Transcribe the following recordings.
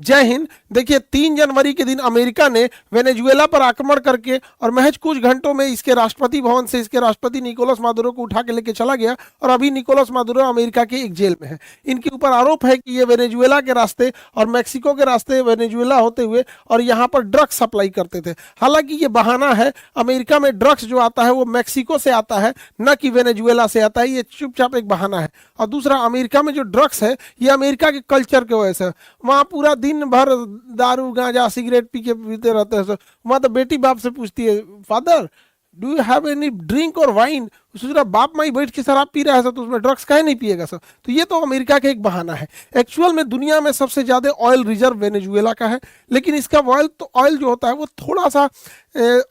जय हिंद। देखिए 3 जनवरी के दिन अमेरिका ने वेनेजुएला पर आक्रमण करके और महज कुछ घंटों में इसके राष्ट्रपति भवन से इसके राष्ट्रपति निकोलस मादुरो को उठा के लेके चला गया और अभी निकोलस मादुरो अमेरिका के एक जेल में है। इनके ऊपर आरोप है कि ये वेनेजुएला के रास्ते और मैक्सिको के रास्ते वेनेजुएला होते हुए और यहाँ पर ड्रग्स सप्लाई करते थे। हालांकि ये बहाना है, अमेरिका में ड्रग्स जो आता है वो मैक्सिको से आता है, न कि वेनेजुएला से आता है। ये चुपचाप एक बहाना है। और दूसरा, अमेरिका में जो ड्रग्स है ये अमेरिका के कल्चर की वजह से, वहाँ पूरा दिन भर दारू गांजा सिगरेट पी के पीते रहते हैं। वहाँ तो बेटी बाप से पूछती है, father do you have any drink और वाइन। उसका बाप माई बैठ के शराब पी रहा है सर, तो उसमें ड्रग्स काहे नहीं पिएगा सर। तो ये तो अमेरिका का एक बहाना है। एक्चुअल में दुनिया में सबसे ज्यादा ऑयल रिजर्व वेनेजुएला का है, लेकिन इसका ऑयल जो होता है वो थोड़ा सा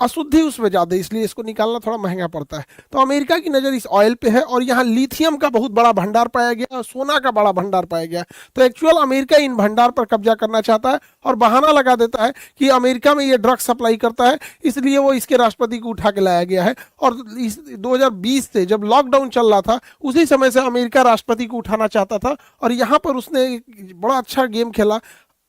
अशुद्धि उसमें ज्यादा, इसलिए इसको निकालना थोड़ा महंगा पड़ता है। तो अमेरिका की नज़र इस ऑयल पे है और यहाँ लिथियम का बहुत बड़ा भंडार पाया गया और सोना का बड़ा भंडार पाया गया। तो एक्चुअल अमेरिका इन भंडार पर कब्जा करना चाहता है और बहाना लगा देता है कि अमेरिका में ये ड्रग्स सप्लाई करता है, इसलिए वो इसके राष्ट्रपति को उठा के लाया गया है। और 2020 से जब लॉकडाउन चल रहा था उसी समय से अमेरिका राष्ट्रपति को उठाना चाहता था और यहाँ पर उसने एक बड़ा अच्छा गेम खेला।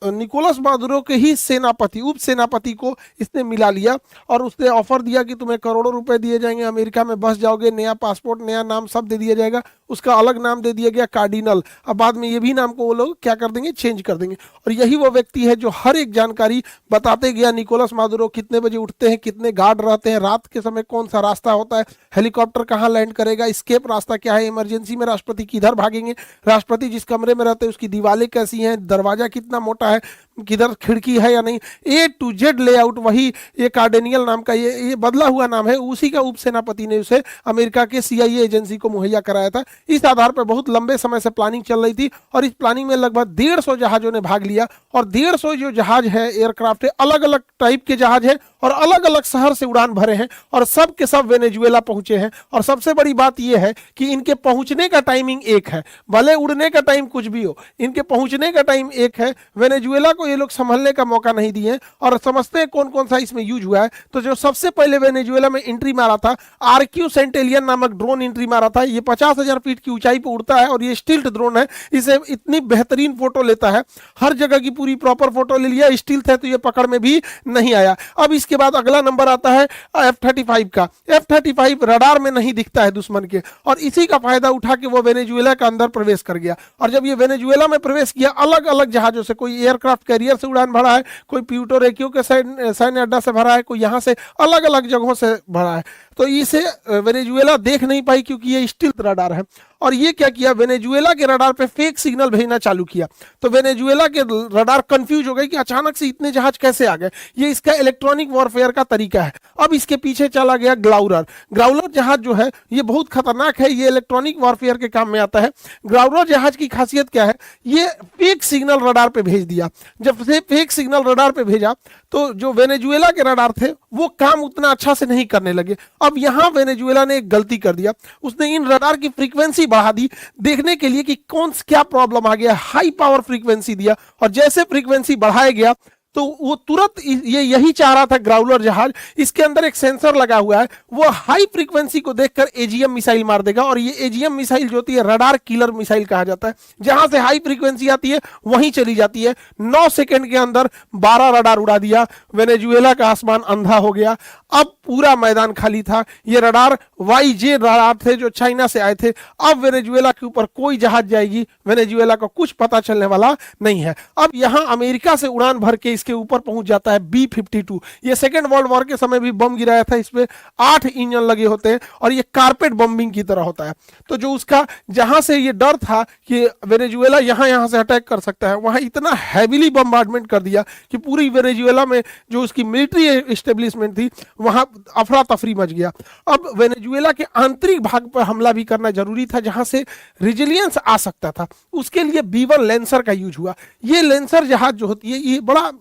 निकोलस मादुरो के ही सेनापति, उप सेनापति को इसने मिला लिया और उसने ऑफर दिया कि तुम्हें करोड़ों रुपए दिए जाएंगे, अमेरिका में बस जाओगे, नया पासपोर्ट, नया नाम सब दे दिया जाएगा। उसका अलग नाम दे दिया गया कार्डिनल। अब बाद में ये भी नाम को वो लोग क्या कर देंगे, चेंज कर देंगे। और यही वो व्यक्ति है जो हर एक जानकारी बताते गया। निकोलस मादुरो कितने बजे उठते हैं, कितने गार्ड रहते हैं, रात के समय कौन सा रास्ता होता है, हेलीकॉप्टर कहाँ लैंड करेगा, स्केप रास्ता क्या है, इमरजेंसी में राष्ट्रपति किधर भागेंगे, राष्ट्रपति जिस कमरे में रहते हैं उसकी दीवारें कैसी हैं, दरवाजा कितना मोटा है, किधर खिड़की है या नहीं, A to Z लेआउट। वही ये कार्डेनियल नाम का ये बदला हुआ नाम है, उसी का उप सेनापति ने उसे अमेरिका के CIA एजेंसी को मुहैया कराया था। इस आधार पर बहुत लंबे समय से प्लानिंग चल रही थी और इस प्लानिंग में लगभग 150 जहाजों ने भाग लिया। और 150 जो जहाज है, एयरक्राफ्ट है, अलग अलग टाइप के जहाज है और अलग अलग शहर से उड़ान भरे हैं और सब के सब वेनेजुएला पहुंचे हैं। और सबसे बड़ी बात यह है कि इनके पहुंचने का टाइमिंग एक है, भले उड़ने का टाइम कुछ भी हो, इनके पहुंचने का टाइम एक है। वेनेजुएला को ये लोग संभलने का मौका नहीं दिए और समझते हैं कौन कौन सा इसमें यूज हुआ है। तो जो सबसे पहले वेनेजुएला में एंट्री मारा था, RQ सेंटेलियन नामक ड्रोन एंट्री मारा था। ये 50,000 फीट की ऊंचाई पर उड़ता है और ये स्टिल्ट ड्रोन है। इसे इतनी बेहतरीन फोटो लेता है, हर जगह की पूरी प्रॉपर फोटो ले लिया। स्टिल्ट है तो ये पकड़ में भी नहीं आया। अब इसके बाद अगला नंबर आता है F-35 का। F-35 रडार में नहीं दिखता है दुश्मन के और इसी का फायदा उठा के वो वेनेजुएला का अंदर प्रवेश कर गया। और जब ये वेनेजुएला में प्रवेश किया, अलग अलग जहाजों से, कोई एयरक्राफ्ट कैरियर से उड़ान भरा है, कोई प्यूर्टो रिको के सैन्य अड्डा से भरा है, कोई यहाँ से अलग अलग जगहों से भरा है। तो इसे वेनेजुएला देख नहीं पाई क्योंकि ये स्टिल्थ रडार है। और ये क्या किया, वेनेजुएला के रडार पे फेक सिग्नल भेजना चालू किया। तो वेनेजुएला के रडार कंफ्यूज हो गए कि अचानक से इतने जहाज कैसे आ गए। ये इसका इलेक्ट्रॉनिक वॉरफेयर का तरीका है। अब इसके पीछे चला गया ग्राउलर। ग्राउलर जहाज जो है ये बहुत खतरनाक है, ये इलेक्ट्रॉनिक वॉरफेयर के काम में आता है। ग्राउलर जहाज की खासियत क्या है, ये फेक सिग्नल रडार पे भेज दिया। जब से फेक सिग्नल रडार पे भेजा तो जो वेनेजुएला के रडार थे वो काम उतना अच्छा से नहीं करने लगे। अब यहाँ वेनेजुएला ने एक गलती कर दिया, उसने इन रडार की फ्रीक्वेंसी बढ़ा दी देखने के लिए कि कौन क्या प्रॉब्लम आ गया। हाई पावर फ्रीक्वेंसी दिया और जैसे फ्रीक्वेंसी बढ़ाया गया तो वो तुरंत ये यही चाह रहा था ग्राउलर जहाज, इसके अंदर एक सेंसर लगा हुआ है, वो हाई फ्रीक्वेंसी को देखकर AGM मिसाइल मार देगा। और ये AGM मिसाइल जो होती है रडार किलर मिसाइल कहा जाता है। जहां से हाई फ्रीक्वेंसी आती है वहीं चली जाती है। 9 सेकंड के अंदर 12 रडार उड़ा दिया। वेनेजुएला का आसमान अंधा हो गया। अब पूरा मैदान खाली था। ये रडार YJ रडार थे जो चाइना से आए थे। अब वेनेजुएला के ऊपर कोई जहाज जाएगी, वेनेजुएला को कुछ पता चलने वाला नहीं है। अब यहां अमेरिका से उड़ान भर के इसके ऊपर पहुंच जाता है B-52। ये सेकेंड वर्ल्ड वॉर के समय भी बम गिराया था। इसमें 8 इंजन लगे होते हैं और ये कारपेट बम्बिंग की तरह होता है। तो जो उसका जहां से ये डर था कि वेनेजुएला यहां से अटैक कर सकता है, वहां इतना हैवीली बम्बार्डमेंट कर दिया कि पूरी वेनेजुएला में जो उसकी मिलिट्री एस्टेब्लिशमेंट थी वहां अफरा तफरी मच गया। अब वेनेजुएला के आंतरिक भाग पर हमला भी करना जरूरी था जहां से रेजिलियंस आ सकता था। उसके लिए B-1 लेंसर का यूज हुआ। ये लेंसर जहाज जो होती है ये बड़ा,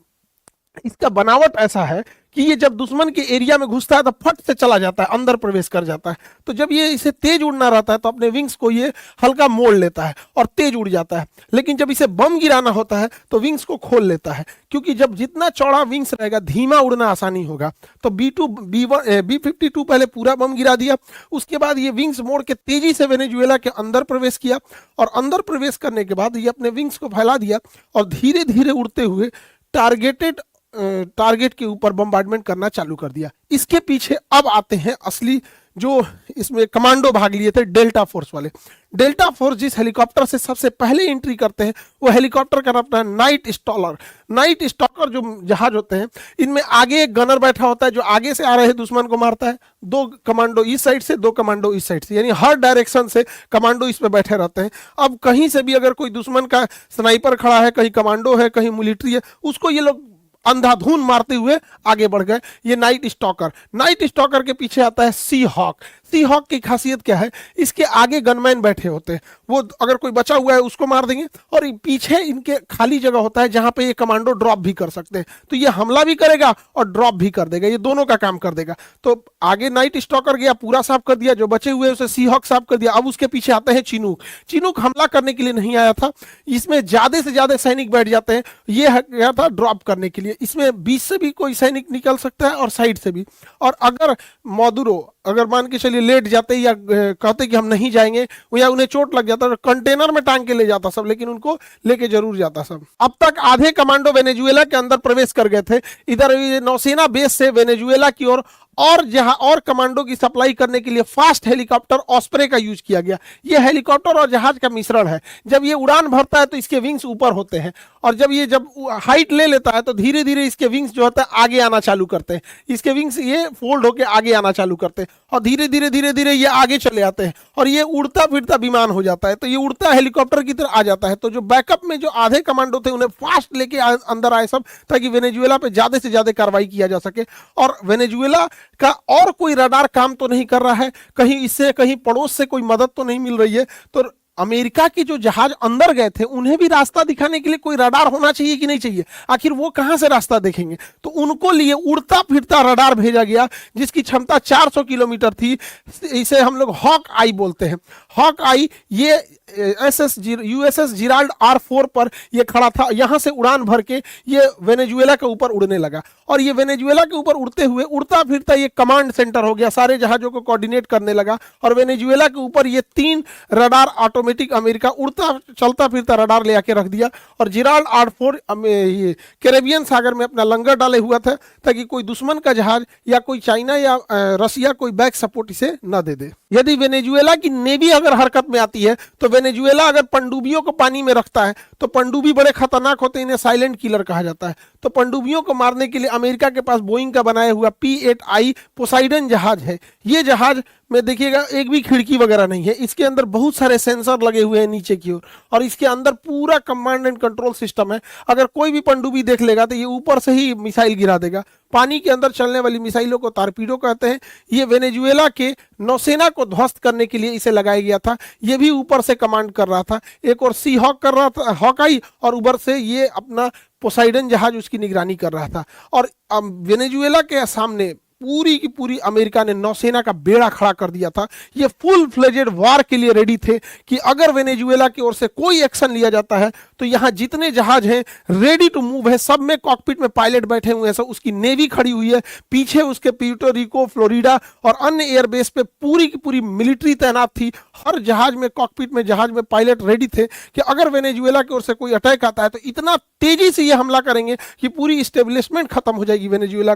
इसका बनावट ऐसा है कि ये जब दुश्मन के एरिया में घुसता है तो फट से चला जाता है, अंदर प्रवेश कर जाता है। तो जब ये इसे तेज उड़ना रहता है तो अपने विंग्स को ये हल्का मोड़ लेता है और तेज उड़ जाता है। लेकिन जब इसे बम गिराना होता है तो विंग्स को खोल लेता है, क्योंकि जब जितना चौड़ा विंग्स रहेगा धीमा उड़ना आसानी होगा। तो B-52 पहले पूरा बम गिरा दिया, उसके बाद ये विंग्स मोड़ के तेजी से वेनेजुएला के अंदर प्रवेश किया और अंदर प्रवेश करने के बाद ये अपने विंग्स को फैला दिया और धीरे धीरे उड़ते हुए टारगेट के ऊपर बम्बार्डमेंट करना चालू कर दिया। इसके पीछे अब आते हैं असली जो इसमें कमांडो भाग लिए थे, डेल्टा फोर्स वाले। डेल्टा फोर्स जिस हेलीकॉप्टर से सबसे पहले एंट्री करते हैं वो हेलीकॉप्टर का नाम है नाइट स्टॉलर। नाइट स्टॉकर जो जहाज होते हैं, इनमें आगे एक गनर बैठा होता है जो आगे से आ रहे दुश्मन को मारता है, 2 कमांडो इस साइड से, 2 कमांडो इस साइड से, यानी हर डायरेक्शन से कमांडो इस पे बैठे रहते हैं। अब कहीं से भी अगर कोई दुश्मन का स्नाइपर खड़ा है, कहीं कमांडो है, कहीं मिलिट्री है, उसको ये लोग अंधाधुन मारते हुए आगे बढ़ गए। ये नाइट स्टॉकर के पीछे आता है सी हॉक। सी हॉक की खासियत क्या है, इसके आगे गनमैन बैठे होते हैं, वो अगर कोई बचा हुआ है उसको मार देंगे और पीछे इनके खाली जगह होता है जहां पे ये कमांडो ड्रॉप भी कर सकते हैं। तो ये हमला भी करेगा और ड्रॉप भी कर देगा, ये दोनों का काम कर देगा। तो आगे नाइट स्टॉकर गया, पूरा साफ कर दिया, जो बचे हुए उसे सी हॉक साफ कर दिया। अब उसके पीछे आते हैं चिनूक हमला करने के लिए नहीं आया था, इसमें ज्यादा से ज्यादा सैनिक बैठ जाते हैं, ये गया था ड्रॉप करने के लिए। इसमें बीच से भी कोई सैनिक निकल सकता है और साइड से भी। और अगर मॉडुरो अगर मान के चलिए लेट जाते या कहते कि हम नहीं जाएंगे, या उन्हें चोट लग जाता तो कंटेनर में टांग के ले जाता सब, लेकिन उनको लेके जरूर जाता सब। अब तक आधे कमांडो वेनेजुएला के अंदर प्रवेश कर गए थे। इधर नौसेना बेस से वेनेजुएला की ओर और कमांडो की सप्लाई करने के लिए फास्ट हेलीकॉप्टर ऑस्प्रे का यूज किया गया। यह हेलीकॉप्टर और जहाज का मिश्रण है। जब ये उड़ान भरता है तो इसके विंग्स ऊपर होते हैं, और जब हाइट ले लेता है तो धीरे धीरे इसके विंग्स जो होता है आगे आना चालू करते हैं। इसके विंग्स ये फोल्ड होकर आगे आना चालू करते हैं और धीरे धीरे ये आगे चले आते हैं और ये उड़ता फिरता विमान हो जाता है। तो ये उड़ता हेलीकॉप्टर की तरह आ जाता है। तो जो बैकअप में जो आधे कमांडो थे उन्हें फास्ट लेके अंदर आए सब, ताकि वेनेजुएला पे ज्यादा से ज्यादा कार्रवाई किया जा सके। और वेनेजुएला का और कोई रडार काम तो नहीं कर रहा है, कहीं इससे कहीं पड़ोस से कोई मदद तो नहीं मिल रही है। तो अमेरिका के जो जहाज अंदर गए थे उन्हें भी रास्ता दिखाने के लिए कोई रडार होना चाहिए कि नहीं चाहिए, आखिर वो कहां से रास्ता देखेंगे। तो उनको लिए उड़ता फिरता रडार भेजा गया जिसकी क्षमता 400 किलोमीटर थी। इसे हम लोग हॉक आई बोलते हैं। हॉक आई ये USS जिराल्ड R4 पर ये खड़ा था। यहां से उड़ान भर के ये वेनेजुएला के ऊपर उड़ने लगा और ये वेनेजुएला के ऊपर उड़ते हुए उड़ता फिरता ये कमांड सेंटर हो गया, सारे जहाजों को कोऑर्डिनेट करने लगा। और वेनेजुएला के ऊपर ये 3 रडार ऑटोमेटिक अमेरिका उड़ता चलता फिरता रडार ले आके रख दिया। और जिराल्ड R4 ये कैरेबियन सागर में अपना लंगर डाले हुआ था ताकि कोई दुश्मन का जहाज या कोई चाइना या रसिया कोई बैक सपोर्ट इसे न दे दे। यदि वेनेजुएला की नेवी अगर हरकत में आती है तो वेनेजुएला अगर पनडुब्बियों को पानी में रखता है तो पनडुब्बी बड़े खतरनाक होते हैं, इन्हें साइलेंट किलर कहा जाता है। तो पनडुब्बियों को मारने के लिए अमेरिका के पास बोइंग का बनाया हुआ P-8I पोसाइडन जहाज है। ये जहाज में देखिएगा एक भी खिड़की वगैरह नहीं है, इसके अंदर बहुत सारे सेंसर लगे हुए हैं नीचे की ओर और इसके अंदर पूरा कमांड एंड कंट्रोल सिस्टम है। अगर कोई भी पनडुब्बी देख लेगा तो ये ऊपर से ही मिसाइल गिरा देगा। पानी के अंदर चलने वाली मिसाइलों को टारपीडो कहते हैं। ये वेनेजुएला के नौसेना को ध्वस्त करने के लिए इसे लगाया गया था। ये भी ऊपर से कमांड कर रहा था, एक और सी हॉक कर रहा था, हॉकाई, और ऊपर से ये अपना पोसाइडन जहाज उसकी निगरानी कर रहा था। और वेनेजुएला के सामने पूरी की पूरी अमेरिका ने नौसेना का बेड़ा खड़ा कर दिया था। ये फुल फ्लेजेड वार के लिए रेडी थे कि अगर वेनेजुएला की ओर से कोई एक्शन लिया जाता है तो यहाँ जितने जहाज हैं रेडी टू मूव है, सब में कॉकपिट में पायलट बैठे हुए हैं, सब उसकी नेवी खड़ी हुई है, पीछे उसके प्यूर्टो रिको, फ्लोरिडा और अन्य एयरबेस पे पूरी की पूरी मिलिट्री तैनात थी। हर जहाज में कॉकपिट में जहाज में पायलट रेडी थे कि अगर वेनेजुएला की ओर से कोई अटैक आता है तो इतना तेजी से ये हमला करेंगे कि पूरी इस्टेब्लिशमेंट खत्म हो जाएगी। वेनेजुएला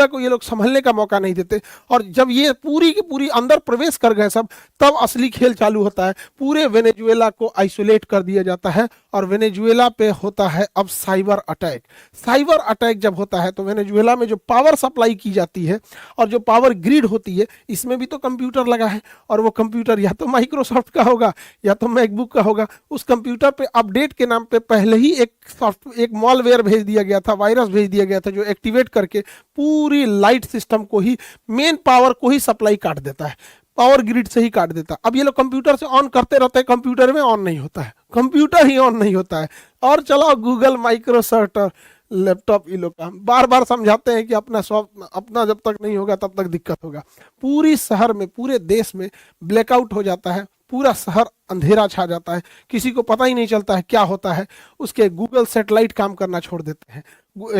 को ये लोग संभलने का मौका नहीं देते। और जब ये पूरी की पूरी अंदर प्रवेश कर गए सब, तब असली खेल चालू होता है। पूरे वेनेजुएला को आइसोलेट कर दिया जाता है और वेनेजुएला पे होता है अब साइबर अटैक। साइबर अटैक जब होता है तो वेनेजुएला में जो पावर सप्लाई की जाती है और जो पावर ग्रिड होती है, इसमें भी तो कंप्यूटर लगा है और वो कंप्यूटर या तो माइक्रोसॉफ्ट का होगा या तो मैकबुक का होगा। उस कंप्यूटर पे अपडेट के नाम पे पहले ही एक मॉलवेयर भेज दिया गया था, वायरस भेज दिया गया था, जो एक्टिवेट करके पूरी लाइट सिस्टम को ही, मेन पावर को ही सप्लाई काट देता है, पावर ग्रिड से ही काट देता है। अब ये लोग कंप्यूटर से ऑन करते रहते हैं, कंप्यूटर में ऑन नहीं होता है, कंप्यूटर ही ऑन नहीं होता है। और चलाओ गूगल, माइक्रोसॉफ्ट, लैपटॉप ये लोग का बार बार समझाते हैं कि अपना स्वप्न अपना जब तक नहीं होगा तब तक दिक्कत होगा। पूरी शहर में, पूरे देश में ब्लैकआउट हो जाता है, पूरा शहर अंधेरा छा जाता है, किसी को पता ही नहीं चलता है क्या होता है। उसके गूगल सैटेलाइट काम करना छोड़ देते हैं,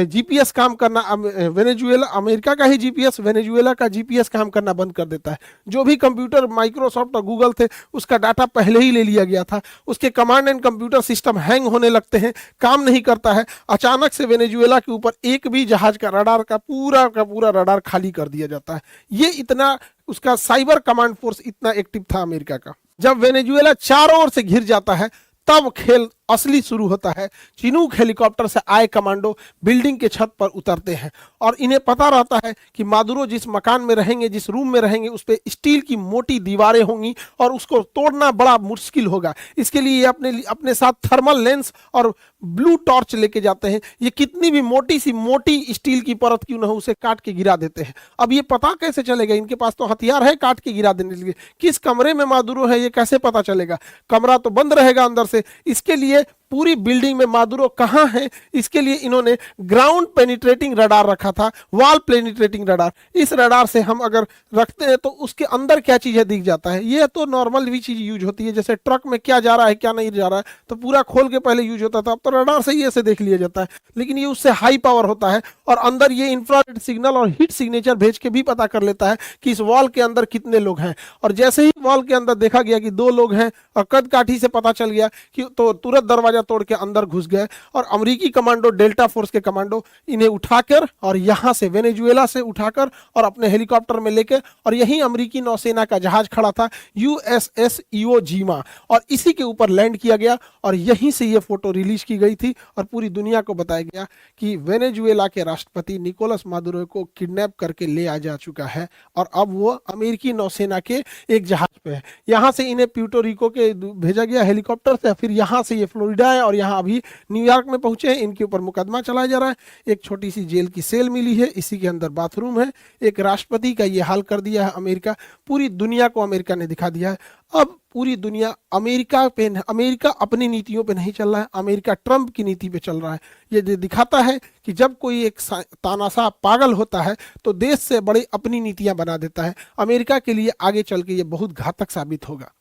जीपीएस काम करना, वेनेजुएला, अमेरिका का ही जीपीएस वेनेजुएला का जीपीएस काम करना बंद कर देता है। जो भी कंप्यूटर माइक्रोसॉफ्ट और गूगल थे उसका डाटा पहले ही ले लिया गया था। उसके command and computer system hang होने लगते हैं, काम नहीं करता है। अचानक से वेनेजुएला के ऊपर एक भी जहाज का पूरा रडार खाली कर दिया जाता है। ये इतना उसका साइबर कमांड फोर्स इतना एक्टिव था अमेरिका का। जब वेनेजुएला चारों ओर से घिर जाता है तब खेल असली शुरू होता है। चिनूक हेलीकॉप्टर से आए कमांडो बिल्डिंग के छत पर उतरते हैं और इन्हें पता रहता है कि मादुरो जिस मकान में रहेंगे, जिस रूम में रहेंगे, उस पर स्टील की मोटी दीवारें होंगी और उसको तोड़ना बड़ा मुश्किल होगा। इसके लिए ये अपने साथ थर्मल लेंस और ब्लू टॉर्च लेके जाते हैं। ये कितनी भी मोटी स्टील की परत क्यों न हो उसे काट के गिरा देते हैं। अब ये पता कैसे चलेगा? इनके पास तो हथियार है काट के गिरा देने के लिए। किस कमरे में मादुरो है ये कैसे पता चलेगा? कमरा तो बंद रहेगा अंदर से। इसके लिए पूरी बिल्डिंग में मादुरो कहां है, इसके लिए इन्होंने ग्राउंड पेनिट्रेटिंग रडार रखा था, वॉल पेनिट्रेटिंग रडार। इस रडार से हम अगर रखते हैं तो उसके अंदर क्या चीज है दिख जाता है। ये तो नॉर्मल भी चीज यूज होती है, जैसे ट्रक में क्या जा रहा है क्या नहीं जा रहा है तो पूरा खोल के पहले यूज होता था, अब तो रडार से ही ऐसे देख लिया जाता है। लेकिन ये उससे हाई पावर होता है और अंदर ये इंफ्रारेड सिग्नल और हीट सिग्नेचर भेज के भी पता कर लेता है कि इस वॉल के अंदर कितने लोग हैं। और जैसे ही वॉल के अंदर देखा गया कि 2 लोग हैं और कद काठी से पता चल गया कि तो तुरंत दरवाजा तोड़ के अंदर घुस गए और अमेरिकी कमांडो, डेल्टा फोर्स के कमांडो इन्हें उठाकर और यहां से वेनेजुएला से उठाकर और अपने हेलीकॉप्टर में लेकर, और यहीं अमेरिकी नौसेना का जहाज खड़ा था यूएसएस इवो जीमा, और इसी के ऊपर लैंड किया गया और यहीं से ये फोटो रिलीज की गई थी और पूरी दुनिया को बताया गया कि वेनेजुएला के राष्ट्रपति निकोलस मादुरो को किडनैप करके ले आ जा चुका है और अब वो अमेरिकी नौसेना के एक जहाज पे है। यहां से इन्हें प्यूर्टो रिको के भेजा गया हेलीकॉप्टर से, फिर यहां से ये फ्लोरिडा है और यहाँ अभी न्यूयॉर्क में पहुंचे हैं। इनके ऊपर मुकदमा चलाया जा रहा है। एक छोटी सी जेल की सेल मिली है, इसी के अंदर बाथरूम है। एक राष्ट्रपति का ये हाल कर दिया है अमेरिका। पूरी दुनिया को अमेरिका ने दिखा दिया है। अब पूरी दुनिया अमेरिका अपनी नीतियों पे नहीं चल रहा है, अमेरिका ट्रंप की नीति पे चल रहा है। ये दिखाता है कि जब कोई एक तानाशाह पागल होता है तो देश से बड़ी अपनी नीतियां बना देता है। अमेरिका के लिए आगे चल के ये बहुत घातक साबित होगा।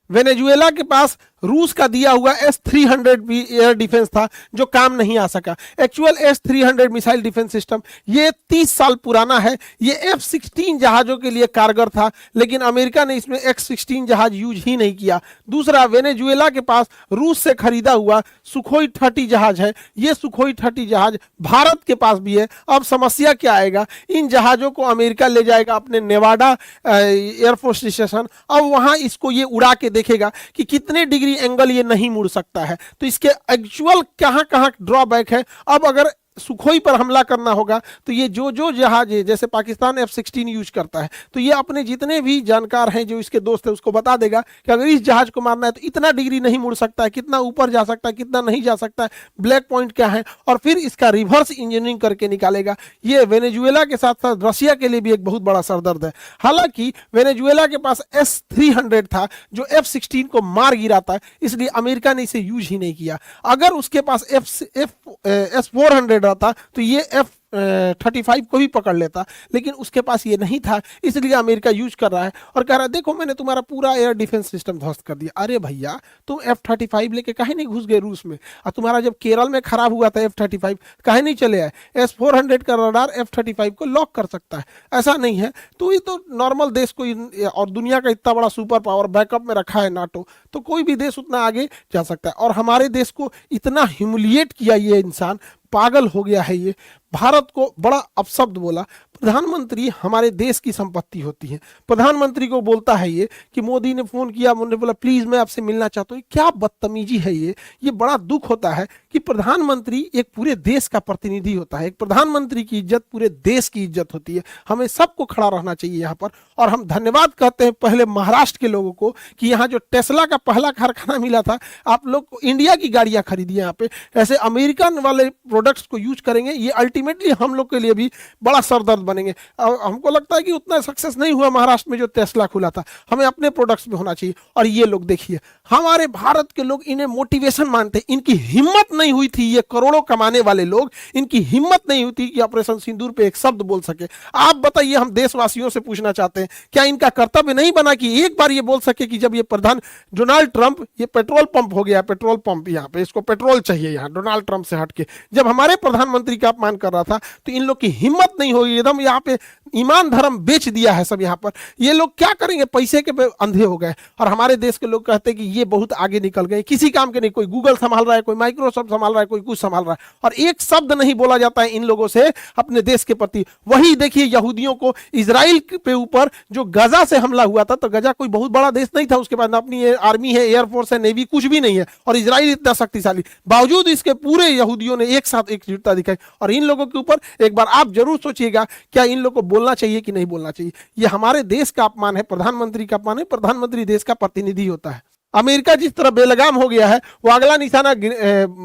वेनेजुएला के पास रूस का दिया हुआ S-300 भी एयर डिफेंस था जो काम नहीं आ सका। Actual S-300 missile defence system ये 30 साल पुराना है। ये F-16 जहाजों के लिए कारगर था, लेकिन अमेरिका ने इसमें X-16 जहाज यूज ही नहीं किया। दूसरा, वेनेजुएला के पास रूस से खरीदा हुआ सुखोई 30 जहाज है। ये सुखोई 30 जहाज भारत के पास भी है। अब समस्या क्या आएगा? इन जहाजों को अमेरिका ले जाएगा अपने नेवाडा एयरफोर्स स्टेशन। अब वहां इसको ये उड़ा के देखेगा कि कितने डिग्री एंगल ये नहीं मुड़ सकता है। तो इसके एक्चुअल कहां कहां ड्रॉबैक है। अब अगर सुखोई पर हमला करना होगा तो ये जो जहाज है, जैसे पाकिस्तान F-16 यूज करता है, तो ये अपने जितने भी जानकार हैं जो इसके दोस्त हैं उसको बता देगा कि अगर इस जहाज को मारना है तो इतना डिग्री नहीं मुड़ सकता है, कितना ऊपर जा सकता है, कितना नहीं जा सकता है, ब्लैक पॉइंट क्या है, और फिर इसका रिवर्स इंजीनियरिंग करके निकालेगा। ये वेनेजुएला के साथ साथ रशिया के लिए भी एक बहुत बड़ा सरदर्द है। हालांकि वेनेजुएला के पास S-300 था जो F-16 को मार गिराता है, इसलिए अमेरिका ने इसे यूज ही नहीं किया। अगर उसके पास S-400 था तो ये F-35 को भी पकड़ लेता, लेकिन उसके पास ये नहीं था, इसलिए अमेरिका यूज कर रहा है और कह रहा है देखो मैंने तुम्हारा पूरा एयर डिफेंस सिस्टम ध्वस्त कर दिया। अरे भैया, तुम F-35 लेके काहे नहीं घुस गए रूस में? और तुम्हारा जब केरल में खराब हुआ था F-35 काहे नहीं चले आए? S-400 का रडार F-35 को लॉक कर सकता है, ऐसा नहीं है। तो ये तो नॉर्मल देश को, और दुनिया का इतना बड़ा सुपर पावर बैकअप में रखा है नाटो, तो कोई भी देश उतना आगे जा सकता है। और हमारे देश को इतना ह्यूमिलिएट किया ये इंसान, पागल हो गया है ये। भारत को बड़ा अपशब्द बोला। प्रधानमंत्री हमारे देश की संपत्ति होती है। प्रधानमंत्री को बोलता है ये कि मोदी ने फोन किया, उन्होंने बोला प्लीज मैं आपसे मिलना चाहता हूँ। क्या बदतमीजी है ये बड़ा दुख होता है कि प्रधानमंत्री एक पूरे देश का प्रतिनिधि होता है। एक प्रधानमंत्री की इज्जत पूरे देश की इज्जत होती है। हमें सबको खड़ा रहना चाहिए यहाँ पर। और हम धन्यवाद कहते हैं पहले महाराष्ट्र के लोगों को कि यहाँ जो टेस्ला का पहला कारखाना मिला था, आप लोग को इंडिया की गाड़ियां खरीदी यहाँ पे। ऐसे अमेरिकन वाले प्रोडक्ट्स को यूज करेंगे, ये अल्टीमेटली हम लोग के लिए भी बड़ा सरदर्द बनेंगे। हमको लगता है कि उतना सक्सेस नहीं हुआ महाराष्ट्र में जो टेस्ला खुला था, हमें अपने प्रोडक्ट्स में होना चाहिए। और ये लोग देखिए, हमारे भारत के लोग इन्हें मोटिवेशन मानते, इनकी हिम्मत नहीं हुई थी, ये करोड़ों कमाने वाले लोग, इनकी हिम्मत नहीं हुई थी कि ऑपरेशन सिंदूर पे एक शब्द बोल सके। आप बताइए, हम देशवासियों से पूछना चाहते हैं, क्या इनका कर्तव्य नहीं बना कि एक बार ये बोल सके कि जब ये प्रधान डोनाल्ड ट्रंप, ये पेट्रोल पंप हो गया, पेट्रोल पंप यहाँ पे, इसको पेट्रोल चाहिए यहाँ डोनाल्ड ट्रंप से हटके, जब हमारे प्रधानमंत्री का अपमान कर रहा था तो इन लोग की हिम्मत नहीं होगी, एकदम यहाँ पे ईमान धर्म बेच दिया है सब यहाँ पर। ये लोग क्या करेंगे, पैसे के पे अंधे हो गए। और हमारे देश के लोग कहते हैं कि ये बहुत आगे निकल गए, किसी काम के नहीं, कोई गूगल संभाल रहा है, कोई माइक्रोसॉफ्ट संभाल रहा है, कोई कुछ संभाल रहा है, और एक शब्द नहीं बोला जाता है इन लोगों से अपने देश के प्रति। वही देखिए यहूदियों को इजराइल पे ऊपर जो गजा से हमला हुआ था, तो गजा कोई बहुत बड़ा देश नहीं था, उसके बाद अपनी आर्मी है, एयरफोर्स है, नेवी, कुछ भी नहीं है, और इजराइल इतना शक्तिशाली, बावजूद इसके पूरे यहूदियों ने एक साथ एकजुटता दिखाई। और इन लोगों के ऊपर एक बार आप जरूर सोचिएगा, क्या इन लोगों को बोलना चाहिए कि नहीं बोलना चाहिए। ये हमारे देश का अपमान है, प्रधानमंत्री का अपमान है। प्रधानमंत्री देश का प्रतिनिधि होता है। अमेरिका जिस तरह बेलगाम हो गया है, वो अगला निशाना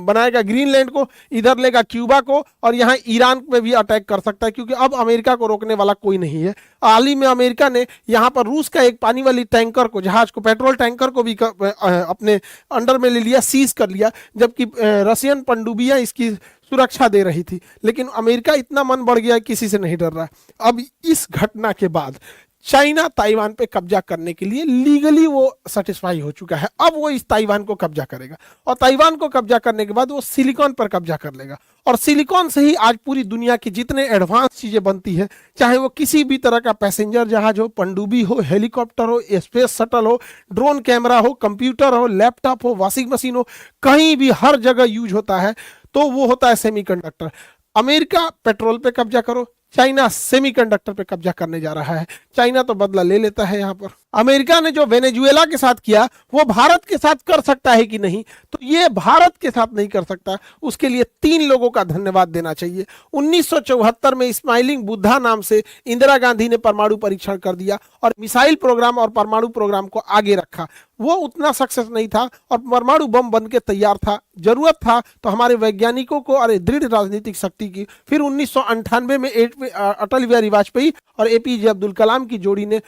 बनाएगा ग्रीनलैंड को, इधर लेगा क्यूबा को, और यहाँ ईरान पे भी अटैक कर सकता है, क्योंकि अब अमेरिका को रोकने वाला कोई नहीं है। हाल ही में अमेरिका ने यहाँ पर रूस का एक पानी वाली टैंकर को, जहाज को, पेट्रोल टैंकर को भी अपने अंडर में ले लिया, सीज कर लिया, जबकि रशियन पनडुब्बियां इसकी सुरक्षा दे रही थी। लेकिन अमेरिका इतना मन बढ़ गया, किसी से नहीं डर रहा। अब इस घटना के बाद चाइना ताइवान पे कब्जा करने के लिए लीगली वो सेटिस्फाई हो चुका है। अब वो इस ताइवान को कब्जा करेगा, और ताइवान को कब्जा करने के बाद वो सिलिकॉन पर कब्जा कर लेगा, और सिलिकॉन से ही आज पूरी दुनिया की जितने एडवांस चीजें बनती है, चाहे वो किसी भी तरह का पैसेंजर जहाज हो, पनडुब्बी हो, हेलीकॉप्टर हो, स्पेस शटल हो, ड्रोन कैमरा हो, कंप्यूटर हो, लैपटॉप हो, वॉशिंग मशीन हो, कहीं भी हर जगह यूज होता है, तो वो होता है सेमीकंडक्टर। अमेरिका पेट्रोल पे कब्जा करो, चाइना सेमीकंडक्टर पे कब्जा करने जा रहा है। चाइना तो बदला ले लेता है यहाँ पर। अमेरिका ने जो वेनेजुएला के साथ किया, वो भारत के साथ कर सकता है कि नहीं, तो ये भारत के साथ नहीं कर सकता। उसके लिए 3 लोगों का धन्यवाद देना चाहिए। 1974 में स्माइलिंग बुद्धा नाम से इंदिरा गांधी ने परमाणु परीक्षण कर दिया और मिसाइल प्रोग्राम और परमाणु प्रोग्राम को आगे रखा। वो उतना सक्सेस नहीं था और परमाणु बम बन के तैयार था। जरूरत था तो हमारे वैज्ञानिकों को और दृढ़ राजनीतिक शक्ति की। फिर 1998 में अटल बिहारी वाजपेयी और एपीजे अब्दुल कलाम की जोड़ी ने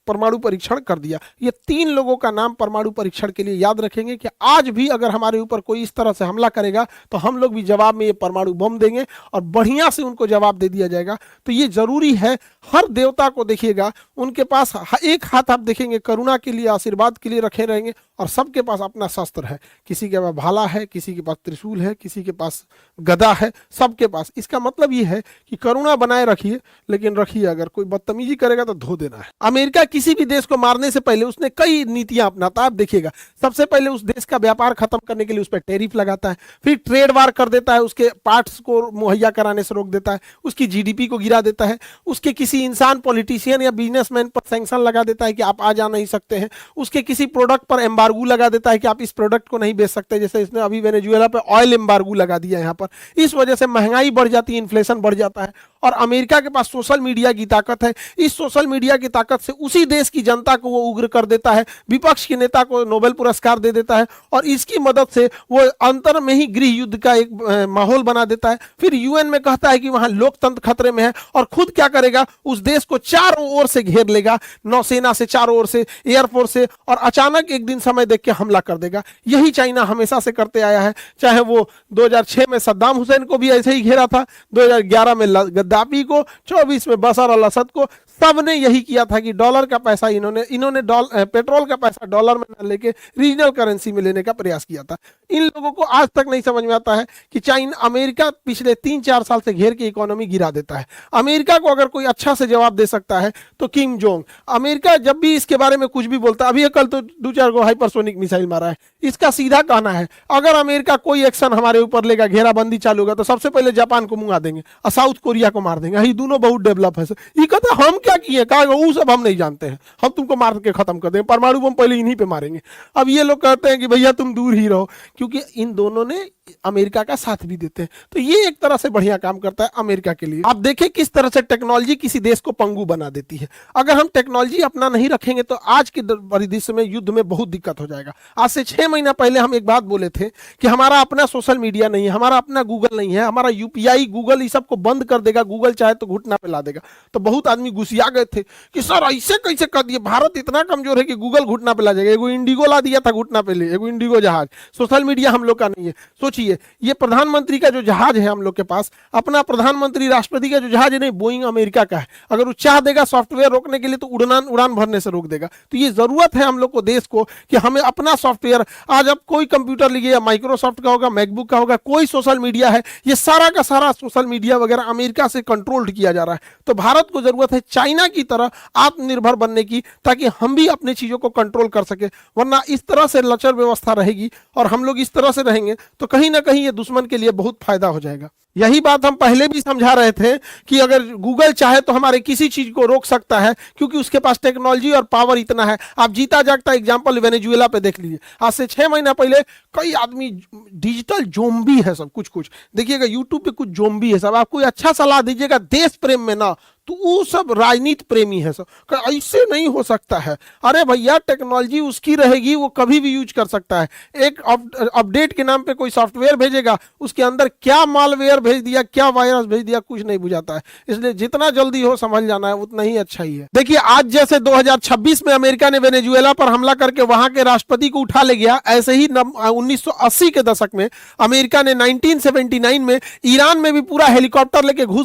परमाणु परीक्षण कर दिया। ये 3 लोगों का नाम परमाणु परीक्षण के लिए याद रखेंगे कि आज भी अगर हमारे ऊपर कोई इस तरह से हमला करेगा तो हम लोग भी जवाब में ये परमाणु बम देंगे और बढ़िया से उनको जवाब दे दिया जाएगा। तो ये जरूरी है। हर देवता को देखिएगा, उनके पास एक हाथ आप देखेंगे करुणा के लिए, आशीर्वाद के लिए रखे रहेंगे, और सबके पास अपना शस्त्र है। किसी के पास भाला है, किसी के पास त्रिशूल है, किसी के पास गदा है, सबके पास। इसका मतलब ये है कि करुणा बनाए रखिए, लेकिन रखिए अगर कोई बदतमीजी करेगा तो धो देना है। अमेरिका किसी भी देश को मारने से पहले उसने कई नीतियां अपनाता है। आप देखिएगा, सबसे पहले उस देश का व्यापार खत्म करने के लिए उस पर टैरिफ लगाता है, फिर ट्रेड वार कर देता है, उसके पार्ट्स को मुहैया कराने से रोक देता है, उसकी जीडीपी को गिरा देता है, उसके किसी इंसान, पॉलिटिशियन या बिजनेसमैन पर सैंक्शन लगा देता है कि आप आ जा नहीं सकते हैं, उसके किसी प्रोडक्ट पर एम्बार्गो लगा देता है कि आप इस प्रोडक्ट को नहीं बेच सकते। जैसे इसने अभी वेनेजुएला पे ऑयल एम्बार्गो लगा दिया यहाँ पर। इस वजह से महंगाई बढ़ जाती है, इन्फ्लेशन बढ़ जाता है। और अमेरिका के पास सोशल मीडिया की ताकत है। इस सोशल मीडिया की ताकत से उसी देश की जनता को वो उग्र कर देता है, विपक्ष के नेता को नोबेल पुरस्कार दे देता है, और इसकी मदद से वो अंतर में ही गृह युद्ध का एक माहौल बना देता है। फिर यूएन में कहता है कि वहां लोकतंत्र खतरे में है, और खुद क्या करेगा, उस देश को चारों ओर से घेर लेगा, नौसेना से चारों ओर से, एयरफोर्स से, और अचानक एक दिन समय देख के हमला कर देगा। यही चाइना हमेशा से करते आया है। चाहे वो 2006 में सद्दाम हुसैन को भी ऐसे ही घेरा था, 2011 में गद्दाफी को, 24 में बशर अल असद को, सबने यही किया था कि डॉलर का पैसा इन्होंने पेट्रोल का पैसा डॉलर में न लेके रीजनल करेंसी में लेने का प्रयास किया था। इन लोगों को आज तक नहीं समझ में आता है कि चाइना, अमेरिका पिछले 3-4 साल से घेर के इकोनॉमी गिरा देता है। अमेरिका को अगर कोई अच्छा से जवाब दे सकता है तो किम जोंग। अमेरिका जब भी इसके बारे में कुछ भी बोलता है, अभी कल तो 2-4 गो हाइपरसोनिक मिसाइल मारा है, इसका सीधा कहना है अगर अमेरिका कोई एक्शन हमारे ऊपर लेगा, घेराबंदी चालू होगा, तो सबसे पहले जापान को मुंगा देंगे और साउथ कोरिया को मार देंगे। ये दोनों बहुत डेवलप है। ये कहता हम क्या किए, कहा वो सब हम नहीं जानते हैं, हम तुमको मार के खत्म कर देंगे, परमाणु बम पहले इन्हीं पे मारेंगे। अब ये लोग कहते हैं कि भैया तुम दूर ही रहो, क्योंकि इन दोनों ने अमेरिका का साथ भी देते हैं। तो ये एक तरह से बढ़िया काम करता है अमेरिका के लिए। आप देखें किस तरह से टेक्नोलॉजी किसी देश को पंगु बना देती है। अगर हम टेक्नोलॉजी अपना नहीं रखेंगे तो आज के परिदृश्य में युद्ध में बहुत दिक्कत हो जाएगा। आज से 6 महीना पहले हम एक बात बोले थे कि हमारा अपना सोशल मीडिया नहीं है, हमारा अपना गूगल नहीं है, हमारा यूपीआई गूगल इस सबको बंद कर देगा, गूगल चाहे तो घुटना पे ला देगा। तो बहुत आदमी गुस्सिया गए थे कि सर ऐसे कैसे कर दिए, भारत इतना कमजोर है कि गूगल घुटना पे ला जाएगा। एगो इंडिगो ला दिया था घुटना पे, ले एगो इंडिगो जहाज, सोशल मीडिया हम लोग का नहीं है। सोचिए, ये प्रधानमंत्री का जो जहाज है हम लोग के पास, अपना प्रधानमंत्री राष्ट्रपति का जो जहाज है नहीं, बोइंग अमेरिका का है। अगर वो चाह देगा सॉफ्टवेयर रोकने के लिए तो उड़ान भरने से रोक देगा। तो ये जरूरत है हम लोग को, देश को, कि हमें अपना सॉफ्टवेयर, आज आप कोई कंप्यूटर लीजिए, माइक्रोसॉफ्ट का होगा, मैकबुक का होगा, कोई सोशल मीडिया है, ये सारा का सारा सोशल मीडिया वगैरह अमेरिका से कंट्रोल्ड किया जा रहा है। तो भारत को जरूरत है चाइना की तरह आत्मनिर्भर बनने की, ताकि हम भी अपनी चीजों को कंट्रोल कर सके। वरना इस तरह से लचर व्यवस्था रहेगी और हम लोग इस तरह से रहेंगे तो कहीं ना कहीं ये दुश्मन के लिए बहुत फायदा हो जाएगा। यही बात हम पहले भी समझा रहे थे कि अगर गूगल चाहे तो हमारे किसी चीज को रोक सकता है, क्योंकि उसके पास टेक्नोलॉजी और पावर इतना है। आप जीता जागता एग्जांपल वेनेजुएला पे देख लीजिए। आज से 6 महीना पहले कई आदमी, डिजिटल जोम्बी है सब, कुछ कुछ देखिएगा यूट्यूब पे, कुछ जोम्बी है सब। आप कोई अच्छा सलाह दीजिएगा देश प्रेम में ना, तो वो सब राजनीति प्रेमी है सब, ऐसे नहीं हो सकता है। अरे भैया, टेक्नोलॉजी उसकी रहेगी, वो कभी भी यूज कर सकता है। एक अपडेट के नाम पे कोई सॉफ्टवेयर भेजेगा, उसके अंदर क्या मालवेयर भेज दिया, क्या वायरस भेज दिया, कुछ नहीं बुझाता है। इसलिए जितना जल्दी हो समझ जाना है उतना ही अच्छा ही है। देखिए, आज जैसे 2026 में अमेरिका ने वेनेजुएला पर हमला करके वहां के राष्ट्रपति को उठा ले गया, ऐसे ही 1980 के दशक में अमेरिका ने 1979 में ईरान में भी पूरा हेलीकॉप्टर लेके घुस